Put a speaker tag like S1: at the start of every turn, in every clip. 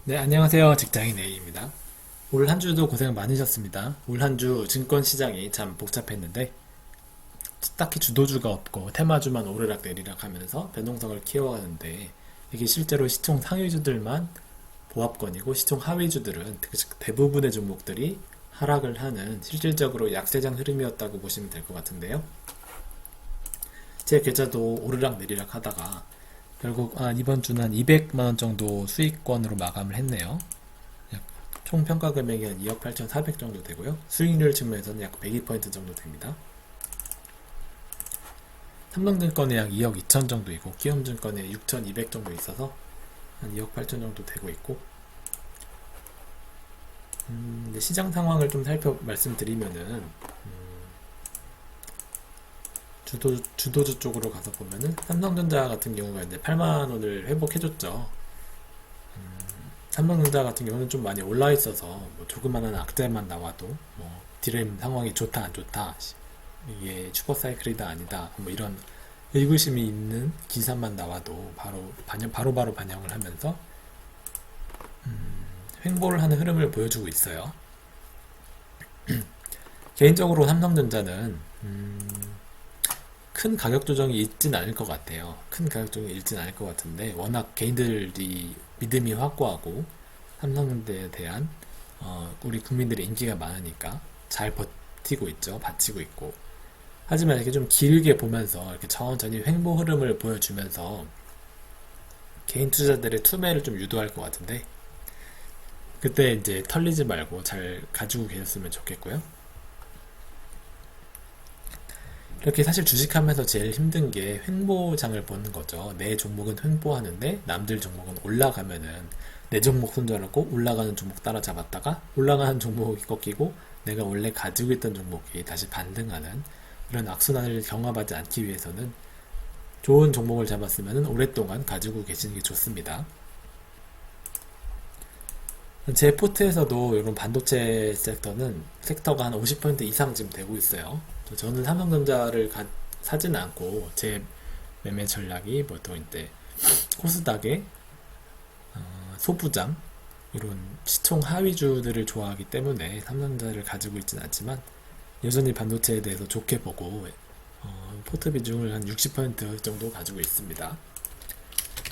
S1: 네, 안녕하세요. 직장인 A입니다. 올 한 주도 고생 많으셨습니다. 올 한 주 증권 시장이 참 복잡했는데, 딱히 주도주가 없고 테마주만 오르락 내리락 하면서 변동성을 키워가는데, 이게 실제로 시총 상위주들만 보합권이고, 시총 하위주들은 대부분의 종목들이 하락을 하는 실질적으로 약세장 흐름이었다고 보시면 될 것 같은데요. 제 계좌도 오르락 내리락 하다가, 결국 이번 주는 한 200만 원 정도 수익권으로 마감을 했네요. 총 평가 금액이 한 2억 8,400 정도 되고요. 수익률 측면에서는 약 102% 정도 됩니다. 삼성증권에 약 2억 2천 정도 있고, 키움증권에 6,200 정도 있어서 한 2억 8천 정도 되고 있고, 이제 시장 상황을 좀 말씀드리면은, 주도주 쪽으로 가서 보면은, 삼성전자 같은 경우가 이제 8만 원을 회복해줬죠. 삼성전자 같은 경우는 좀 많이 올라 있어서 뭐 조그마한 악재만 나와도 뭐 디램 상황이 좋다 안 좋다, 이게 슈퍼사이클이다 아니다, 뭐 이런 의구심이 있는 기사만 나와도 바로 반영을 하면서 횡보를 하는 흐름을 보여주고 있어요. 개인적으로 삼성전자는 큰 가격 조정이 있진 않을 것 같아요. 큰 가격 조정이 있진 않을 것 같은데, 워낙 개인들이 믿음이 확고하고 삼성전자에 대한 우리 국민들의 인기가 많으니까 잘 버티고 있죠. 받치고 있고. 하지만 이렇게 좀 길게 보면서 이렇게 천천히 횡보 흐름을 보여주면서 개인 투자들의 투매를 좀 유도할 것 같은데, 그때 이제 털리지 말고 잘 가지고 계셨으면 좋겠고요. 이렇게 사실 주식하면서 제일 힘든 게 횡보장을 보는 거죠. 내 종목은 횡보하는데 남들 종목은 올라가면은 내 종목 손절하고 올라가는 종목 따라잡았다가 올라가는 종목이 꺾이고 내가 원래 가지고 있던 종목이 다시 반등하는 이런 악순환을 경험하지 않기 위해서는 좋은 종목을 잡았으면 오랫동안 가지고 계시는 게 좋습니다. 제 포트에서도 이런 반도체 섹터가 한 50% 이상 지금 되고 있어요. 저는 삼성전자를 사지는 않고, 제 매매 전략이 보통 이제 코스닥의 소부장, 이런 시총 하위주들을 좋아하기 때문에 삼성전자를 가지고 있지는 않지만, 여전히 반도체에 대해서 좋게 보고 포트 비중을 한 60% 정도 가지고 있습니다.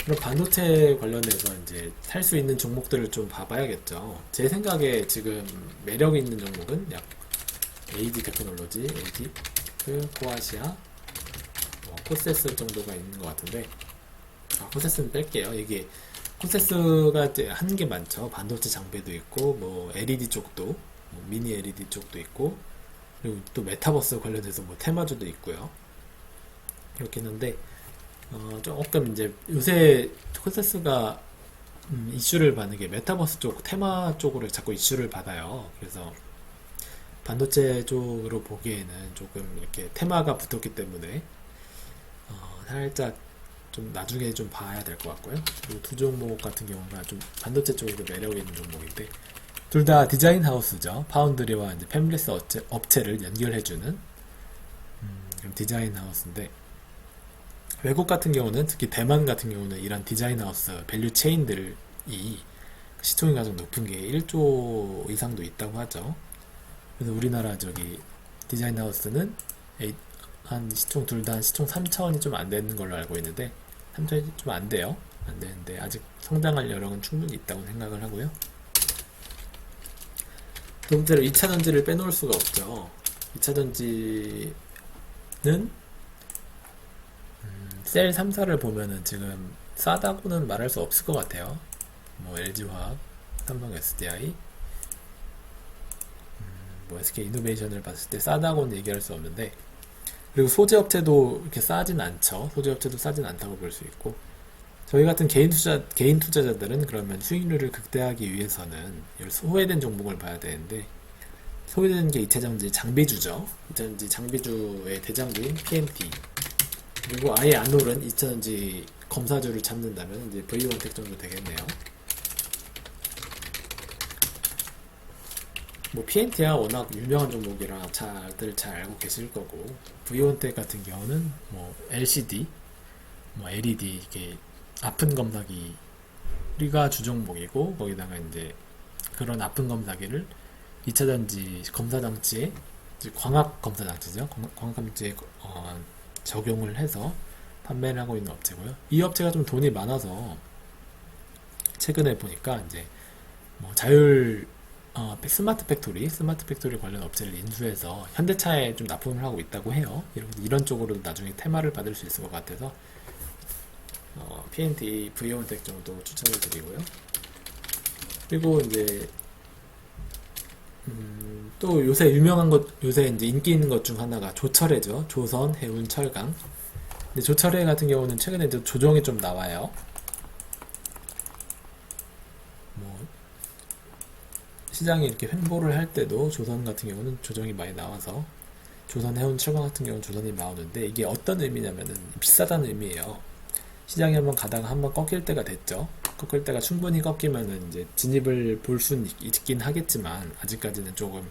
S1: 그럼 반도체 관련해서 이제 살 수 있는 종목들을 좀 봐봐야겠죠. 제 생각에 지금 매력 있는 종목은 약 AD 테크놀로지, AD, 코아시아, 코세스 정도가 있는 것 같은데, 코세스는 뺄게요. 이게 코세스가 하는 게 많죠. 반도체 장비도 있고, 뭐 LED 쪽도, 미니 LED 쪽도 있고, 그리고 또 메타버스 관련해서 뭐 테마주도 있고요. 이렇게 있는데, 조금 이제 요새 코세스가 이슈를 받는 게 메타버스 쪽, 테마 쪽으로 자꾸 이슈를 받아요. 그래서 반도체 쪽으로 보기에는 조금 이렇게 테마가 붙었기 때문에 살짝 좀 나중에 좀 봐야 될 것 같고요. 그리고 두 종목 같은 경우가 좀 반도체 쪽으로 매력 있는 종목인데, 둘 다 디자인 하우스죠. 파운드리와 이제 팹리스 업체를 연결해주는 디자인 하우스인데, 외국 같은 경우는, 특히 대만 같은 경우는 이런 디자인 하우스 밸류 체인들이 시총이 가장 높은 게 1조 이상도 있다고 하죠. 그래서 우리나라 디자인 하우스는 한 시총 둘 다 한 시총 3천이 좀 안 되는 걸로 알고 있는데, 3천이 좀 안 돼요. 안 되는데 아직 성장할 여력은 충분히 있다고 생각을 하고요. 두 번째로 2차 전지를 빼놓을 수가 없죠. 2차 전지는 셀 3사를 보면은 지금 싸다고는 말할 수 없을 것 같아요. 뭐 LG화학, 삼성 SDI, 뭐 SK이노베이션을 봤을 때 싸다고는 얘기할 수 없는데, 그리고 소재업체도 이렇게 싸진 않죠. 소재업체도 싸진 않다고 볼 수 있고, 저희 같은 개인 투자자들은 그러면 수익률을 극대화하기 위해서는 소외된 종목을 봐야 되는데, 소외되는 게 2차전지 장비주죠. 2차전지 장비주의 대장주인 PMT. 그리고 아예 안 오른 2차전지 검사주를 잡는다면 이제 V원텍 정도 되겠네요. 뭐 PNT야 워낙 유명한 종목이라 다들 잘 알고 계실 거고, V원텍 같은 경우는 뭐 LCD, 뭐 LED, 이게 아픈 검사기 우리가 주종목이고 거기다가 이제 그런 아픈 검사기를 2차 전지 검사 장치에 광학 검사 장치죠. 광학 장치에 적용을 해서 판매를 하고 있는 업체고요. 이 업체가 좀 돈이 많아서 최근에 보니까 이제 뭐 자율 스마트 팩토리 관련 업체를 인수해서 현대차에 좀 납품을 하고 있다고 해요. 이런 쪽으로 나중에 테마를 받을 수 있을 것 같아서 PNT, V온텍 정도 추천을 드리고요. 그리고 이제 또 요새 유명한 것, 요새 이제 인기 있는 것 중 하나가 조철해죠. 조선, 해운, 철강. 근데 조철해 같은 경우는 최근에 이제 조정이 좀 나와요. 뭐 시장이 이렇게 횡보를 할 때도 조선 같은 경우는 조정이 많이 나와서 조선, 해운, 철강 같은 경우는 조선이 나오는데 이게 어떤 의미냐면은 비싸다는 의미예요. 시장이 한번 가다가 한번 꺾일 때가 됐죠. 꺾일 때가 충분히 꺾이면은 이제 진입을 볼 수는 있긴 하겠지만 아직까지는 조금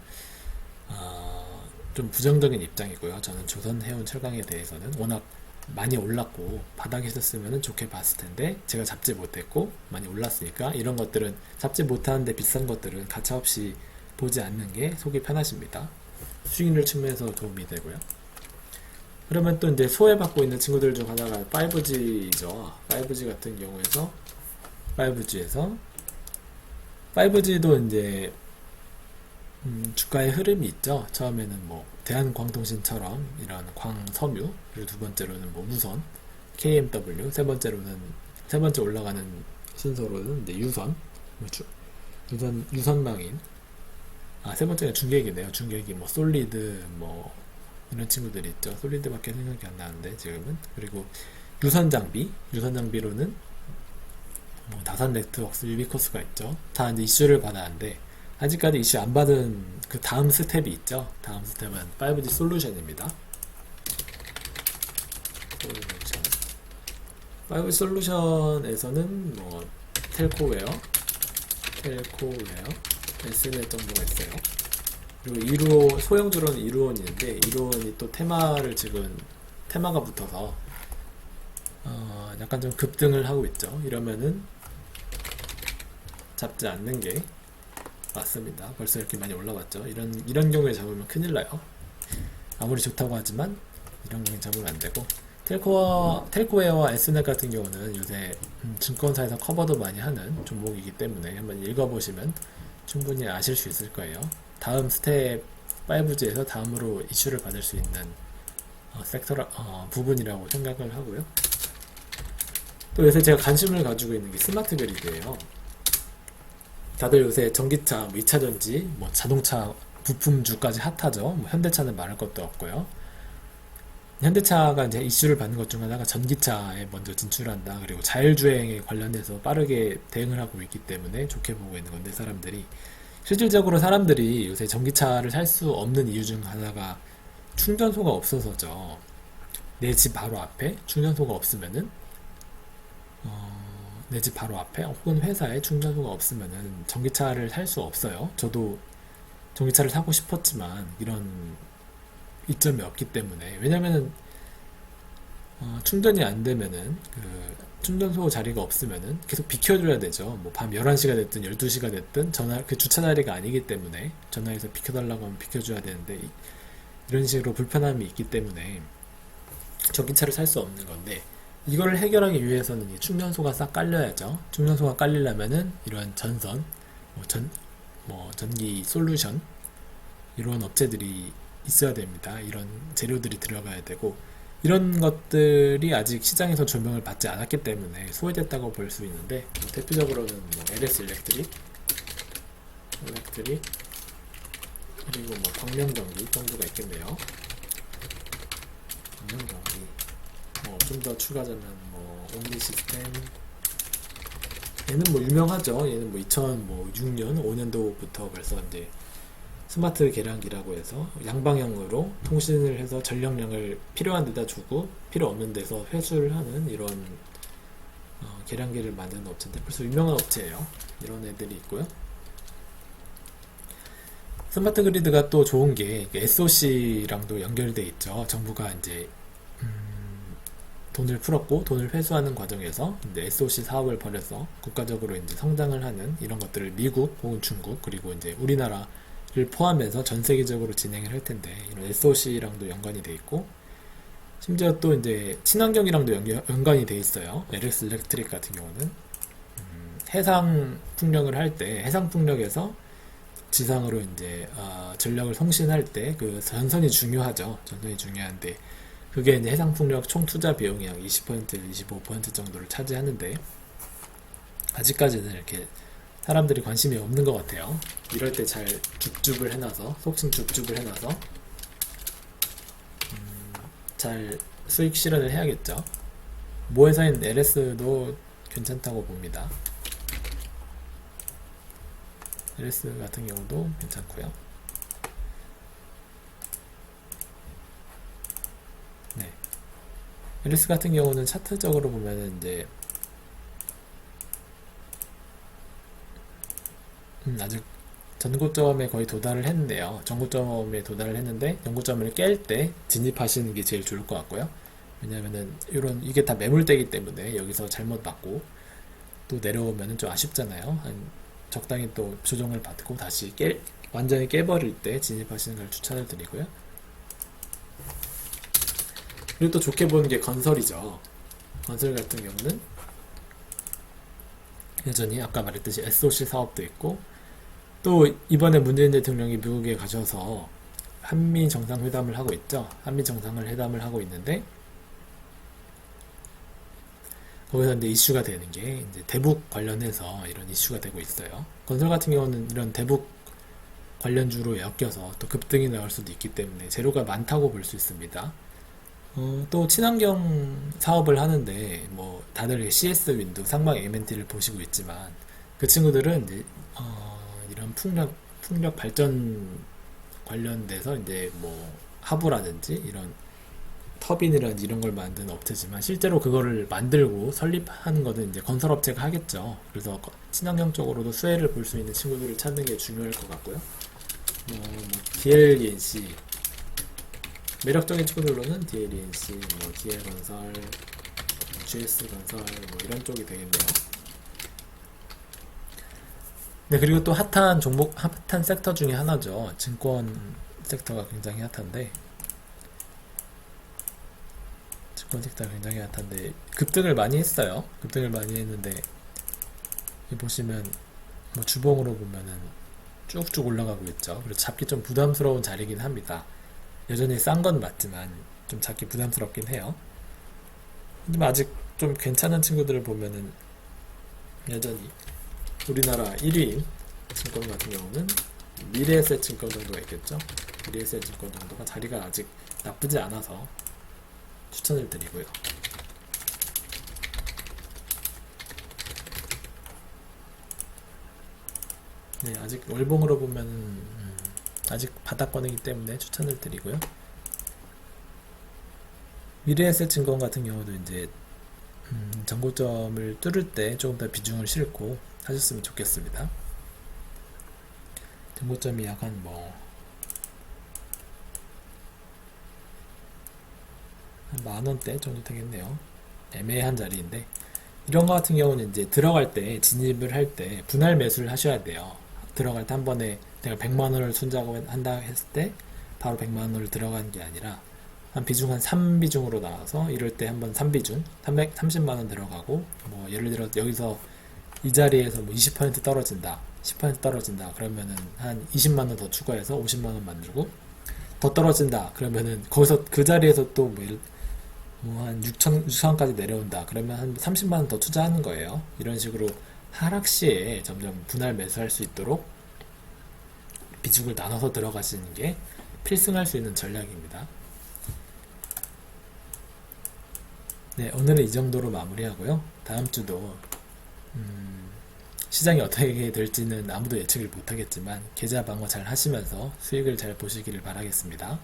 S1: 좀 부정적인 입장이고요. 저는 조선, 해운, 철강에 대해서는 워낙 많이 올랐고 바닥에 있었으면 좋게 봤을 텐데 제가 잡지 못했고 많이 올랐으니까 이런 것들은 잡지 못하는데 비싼 것들은 가차없이 보지 않는 게 속이 편하십니다. 수익률 측면에서 도움이 되고요. 그러면 또 이제 소외받고 있는 친구들 중 하나가 5G죠. 5G 같은 경우에서 5G도 이제 주가의 흐름이 있죠. 처음에는 뭐 대한광통신처럼 이런 광섬유, 그리고 두 번째로는 뭐 우선, KMW, 세 번째 올라가는 순서로는 이제 유선, 유선망인, 세 번째가 중계기네요. 중계기, 뭐 솔리드, 뭐 이런 친구들이 있죠. 솔리드밖에 생각이 안 나는데 지금은. 그리고 유선 장비로는 뭐 다산 네트워크스, 유비코스가 있죠. 다 이제 이슈를 받았는데 아직까지 이슈 안 받은 그 다음 스텝이 있죠. 다음 스텝은 5G 솔루션입니다. 5G 솔루션에서는 뭐 텔코웨어, S넷 정도가 있어요. 그리고 소형주로는 이루온이 있는데 이루온이 또 테마가 붙어서 약간 좀 급등을 하고 있죠. 이러면은 잡지 않는 게 맞습니다. 벌써 이렇게 많이 올라왔죠. 이런 경우에 잡으면 큰일 나요. 아무리 좋다고 하지만 이런 경우에 잡으면 안 되고, 텔코웨어와 S넷 같은 경우는 요새 증권사에서 커버도 많이 하는 종목이기 때문에 한번 읽어보시면 충분히 아실 수 있을 거예요. 다음 스텝 5G에서 다음으로 이슈를 받을 수 있는 부분이라고 생각을 하고요. 또 요새 제가 관심을 가지고 있는 게 스마트 그리드예요. 다들 요새 전기차, 뭐 2차 전지, 뭐 자동차 부품주까지 핫하죠. 뭐 현대차는 말할 것도 없고요. 현대차가 이제 이슈를 받는 것 중 하나가 전기차에 먼저 진출한다. 그리고 자율주행에 관련해서 빠르게 대응을 하고 있기 때문에 좋게 보고 있는 건데, 실질적으로 사람들이 요새 전기차를 살 수 없는 이유 중 하나가 충전소가 없어서죠. 내 집 바로 앞에 충전소가 없으면은 내 집 바로 앞에 혹은 회사에 충전소가 없으면은 전기차를 살 수 없어요. 저도 전기차를 사고 싶었지만 이런 이점이 없기 때문에, 왜냐면은 충전이 안 되면은 그 충전소 자리가 없으면은 계속 비켜줘야 되죠. 뭐 밤 11시가 됐든 12시가 됐든 그 주차 자리가 아니기 때문에 전화해서 비켜달라고 하면 비켜줘야 되는데, 이런 식으로 불편함이 있기 때문에 전기차를 살 수 없는 건데, 이걸 해결하기 위해서는 이 충전소가 싹 깔려야죠. 충전소가 깔리려면은 이러한 전선, 전기 솔루션, 이런 업체들이 있어야 됩니다. 이런 재료들이 들어가야 되고, 이런 것들이 아직 시장에서 조명을 받지 않았기 때문에 소외됐다고 볼 수 있는데, 대표적으로는 LS 일렉트릭, 그리고 광명전기 정도가 있겠네요. 광명전기, 좀 더 추가하자면 옴니 시스템, 얘는 유명하죠. 얘는 2006년, 5년도부터 벌써 이제 스마트 계량기라고 해서 양방향으로 통신을 해서 전력량을 필요한 데다 주고 필요 없는 데서 회수를 하는 이런 계량기를 만드는 업체인데 벌써 유명한 업체예요. 이런 애들이 있고요. 스마트 그리드가 또 좋은 게 SOC랑도 연결돼 있죠. 정부가 이제 돈을 풀었고 돈을 회수하는 과정에서 이제 SOC 사업을 벌여서 국가적으로 이제 성장을 하는 이런 것들을 미국 혹은 중국 그리고 이제 우리나라를 포함해서 전 세계적으로 진행을 할 텐데 이런 SOC랑도 연관이 돼 있고 심지어 또 이제 친환경이랑도 연관이 돼 있어요. LS 일렉트릭 같은 경우는 해상 풍력을 할 때 해상 풍력에서 지상으로 이제 전력을 송신할 때 그 전선이 중요하죠. 전선이 중요한데 그게 이제 해상 풍력 총 투자 비용이 약 20%, 25% 정도를 차지하는데 아직까지는 이렇게 사람들이 관심이 없는 것 같아요. 이럴 때 잘 줍줍을 해놔서 속칭 줍줍을 해놔서 잘 수익 실현을 해야겠죠. 모회사인 LS도 괜찮다고 봅니다. LS 같은 경우도 괜찮고요. 네. LS 같은 경우는 차트적으로 보면은 이제 아직 전고점에 거의 도달을 했는데요. 전고점에 도달을 했는데 전고점을 깰 때 진입하시는 게 제일 좋을 것 같고요. 왜냐면은 이게 다 매물대기 때문에 여기서 잘못 받고 또 내려오면은 좀 아쉽잖아요. 적당히 또 조정을 받고 다시 완전히 깨버릴 때 진입하시는 걸 추천을 드리고요. 그리고 또 좋게 보는 게 건설이죠. 건설 같은 경우는 여전히 아까 말했듯이 SOC 사업도 있고 또 이번에 문재인 대통령이 미국에 가셔서 한미 정상회담을 하고 있죠. 한미 정상회담을 하고 있는데 거기서 이제 이슈가 되는 게 이제 대북 관련해서 이런 이슈가 되고 있어요. 건설 같은 경우는 이런 대북 관련주로 엮여서 또 급등이 나올 수도 있기 때문에 재료가 많다고 볼 수 있습니다. 또 친환경 사업을 하는데 뭐 다들 CS 윈도 상방 MNT를 보시고 있지만 그 친구들은 이제 이런 풍력 발전 관련돼서 이제 뭐 하부라든지 이런 터빈이라든지 이런 걸 만드는 업체지만 실제로 그거를 만들고 설립하는 거는 이제 건설업체가 하겠죠. 그래서 친환경 쪽으로도 수혜를 볼 수 있는 친구들을 찾는 게 중요할 것 같고요. DLENC 매력적인 친구들로는 DLENC, DL건설, GS건설 뭐 이런 쪽이 되겠네요. 네, 그리고 또 핫한 종목, 핫한 섹터 중에 하나죠. 증권 섹터가 굉장히 핫한데 급등을 많이 했어요. 급등을 많이 했는데 여기 보시면 뭐 주봉으로 보면은 쭉쭉 올라가고 있죠. 그래서 잡기 좀 부담스러운 자리긴 합니다. 여전히 싼 건 맞지만 좀 잡기 부담스럽긴 해요. 하지만 아직 좀 괜찮은 친구들을 보면은 여전히 우리나라 1위인 증권 같은 경우는 미래에셋 증권 정도가 있겠죠. 미래에셋 증권 정도가 자리가 아직 나쁘지 않아서 추천을 드리고요. 네, 아직 월봉으로 보면 아직 바닥권이기 때문에 추천을 드리고요. 미래에셋 증권 같은 경우도 이제 전고점을 뚫을 때 조금 더 비중을 싣고 하셨으면 좋겠습니다. 전고점이 약 한 만원대 정도 되겠네요. 애매한 자리인데 이런 거 같은 경우는 이제 들어갈 때 진입을 할 때 분할 매수를 하셔야 돼요. 들어갈 때 한 번에 내가 100만원을 순자고 한다 했을 때 바로 100만원을 들어가는 게 아니라 한 비중 한 3비중으로 나와서 이럴 때 한번 3비중 330만원 들어가고 뭐 예를 들어 여기서 이 자리에서 뭐 20% 떨어진다 10% 떨어진다 그러면은 한 20만원 더 추가해서 50만원 만들고 더 떨어진다 그러면은 거기서 그 자리에서 또 뭐 한 6천까지 내려온다 그러면 한 30만원 더 투자하는 거예요. 이런 식으로 하락 시에 점점 분할 매수할 수 있도록 비중을 나눠서 들어가시는 게 필승할 수 있는 전략입니다. 네, 오늘은 이 정도로 마무리하고요. 다음 주도 시장이 어떻게 될지는 아무도 예측을 못하겠지만 계좌 방어 잘 하시면서 수익을 잘 보시기를 바라겠습니다.